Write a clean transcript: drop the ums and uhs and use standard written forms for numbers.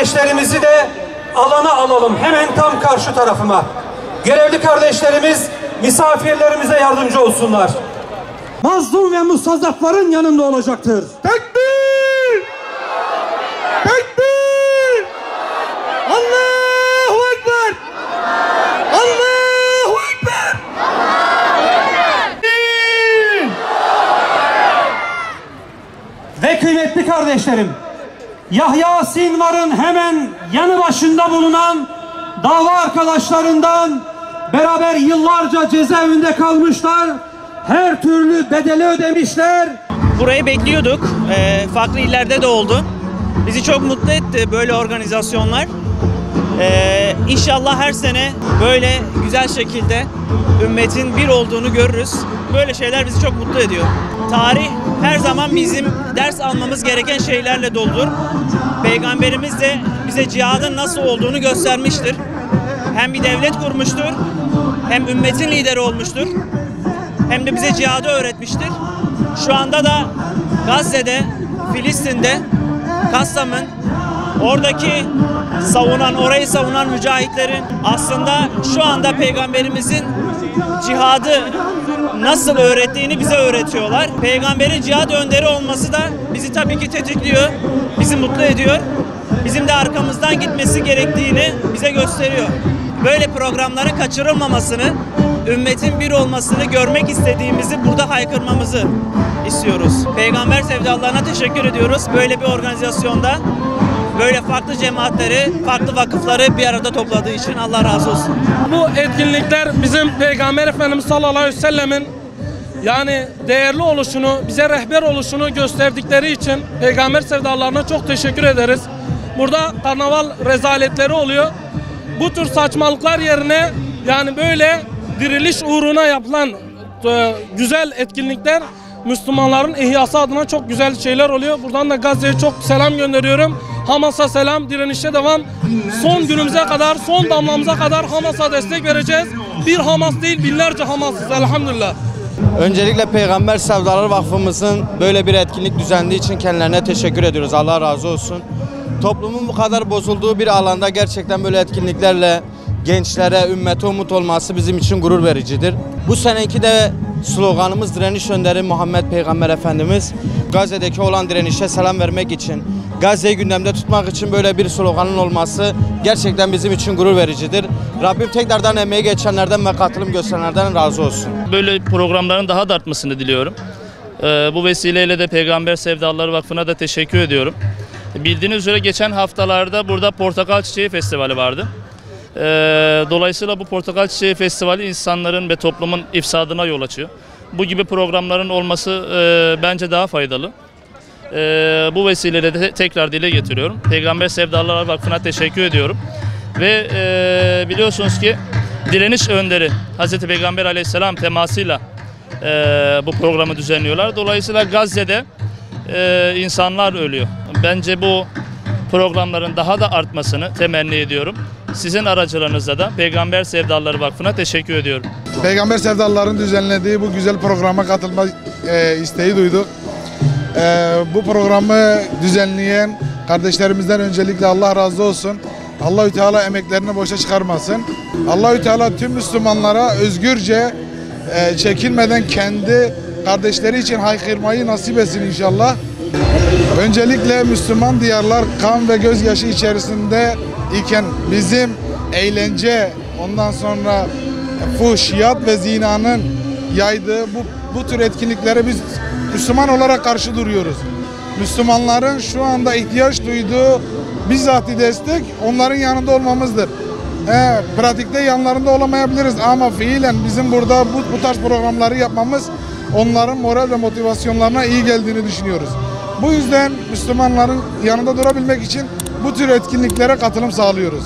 kardeşlerimizi de alana alalım. Hemen tam karşı tarafıma. Görevli kardeşlerimiz misafirlerimize yardımcı olsunlar. Mazlum ve mustazafların yanında olacaktır. Tekbir! Tekbir! Allahu Ekber! Allahu Ekber! Ve kıymetli kardeşlerim, Yahya Sinvar'ın hemen yanı başında bulunan dava arkadaşlarından beraber yıllarca cezaevinde kalmışlar. Her türlü bedeli ödemişler. Burayı bekliyorduk. Farklı illerde de oldu. Bizi çok mutlu etti böyle organizasyonlar. İnşallah her sene böyle güzel şekilde ümmetin bir olduğunu görürüz. Böyle şeyler bizi çok mutlu ediyor. Tarih her zaman bizim ders almamız gereken şeylerle doludur. Peygamberimiz de bize cihadın nasıl olduğunu göstermiştir. Hem bir devlet kurmuştur, hem ümmetin lideri olmuştur, hem de bize cihadı öğretmiştir. Şu anda da Gazze'de, Filistin'de, Kassam'ın oradaki orayı savunan mücahitlerin aslında şu anda Peygamberimizin cihadı nasıl öğrettiğini bize öğretiyorlar. Peygamberin cihad önderi olması da bizi tabii ki tetikliyor, bizi mutlu ediyor. Bizim de arkamızdan gitmesi gerektiğini bize gösteriyor. Böyle programların kaçırılmamasını, ümmetin bir olmasını görmek istediğimizi burada haykırmamızı istiyoruz. Peygamber sevdalarına teşekkür ediyoruz. Böyle bir organizasyonda böyle farklı cemaatleri, farklı vakıfları bir arada topladığı için Allah razı olsun. Bu etkinlikler bizim Peygamber Efendimiz sallallahu aleyhi ve sellemin yani değerli oluşunu, bize rehber oluşunu gösterdikleri için Peygamber sevdalarına çok teşekkür ederiz. Burada karnaval rezaletleri oluyor. Bu tür saçmalıklar yerine yani böyle diriliş uğruna yapılan güzel etkinlikler Müslümanların ihyası adına çok güzel şeyler oluyor. Buradan da Gazze'ye çok selam gönderiyorum. Hamas'a selam, direnişe devam. Son günümüze kadar, son damlamıza kadar Hamas'a destek vereceğiz. Bir Hamas değil, binlerce Hamas'ız elhamdülillah. Öncelikle Peygamber Sevdaları Vakfımızın böyle bir etkinlik düzenlediği için kendilerine teşekkür ediyoruz. Allah razı olsun. Toplumun bu kadar bozulduğu bir alanda gerçekten böyle etkinliklerle gençlere, ümmete umut olması bizim için gurur vericidir. Bu seneki de sloganımız direniş önderi Muhammed Peygamber Efendimiz. Gazze'deki olan direnişe selam vermek için, Gazze'yi gündemde tutmak için böyle bir sloganın olması gerçekten bizim için gurur vericidir. Rabbim tekrardan emeği geçenlerden ve katılım gösterenlerden razı olsun. Böyle programların daha da artmasını diliyorum. Bu vesileyle de Peygamber Sevdaları Vakfı'na da teşekkür ediyorum. Bildiğiniz üzere geçen haftalarda burada Portakal Çiçeği Festivali vardı. Dolayısıyla bu Portakal Çiçeği Festivali insanların ve toplumun ifsadına yol açıyor. Bu gibi programların olması bence daha faydalı. Bu vesileyle de tekrar dile getiriyorum. Peygamber Sevdaları Vakfı'na teşekkür ediyorum. Ve biliyorsunuz ki direniş önderi Hazreti Peygamber Aleyhisselam temasıyla bu programı düzenliyorlar. Dolayısıyla Gazze'de insanlar ölüyor. Bence bu programların daha da artmasını temenni ediyorum. Sizin aracılığınızla da Peygamber Sevdaları Vakfı'na teşekkür ediyorum. Peygamber Sevdalıların düzenlediği bu güzel programa katılma isteği duyduk. Bu programı düzenleyen kardeşlerimizden öncelikle Allah razı olsun. Allahü Teala emeklerini boşa çıkarmasın. Allahü Teala tüm Müslümanlara özgürce çekinmeden kendi kardeşleri için haykırmayı nasip etsin inşallah. Öncelikle Müslüman diyarlar kan ve gözyaşı içerisinde iken bizim eğlence, ondan sonra fuhşiyat ve zinanın yaydığı bu tür etkinliklere biz Müslüman olarak karşı duruyoruz. Müslümanların şu anda ihtiyaç duyduğu bizzati destek onların yanında olmamızdır. Pratikte yanlarında olamayabiliriz ama fiilen bizim burada bu tarz programları yapmamız onların moral ve motivasyonlarına iyi geldiğini düşünüyoruz. Bu yüzden Müslümanların yanında durabilmek için bu tür etkinliklere katılım sağlıyoruz.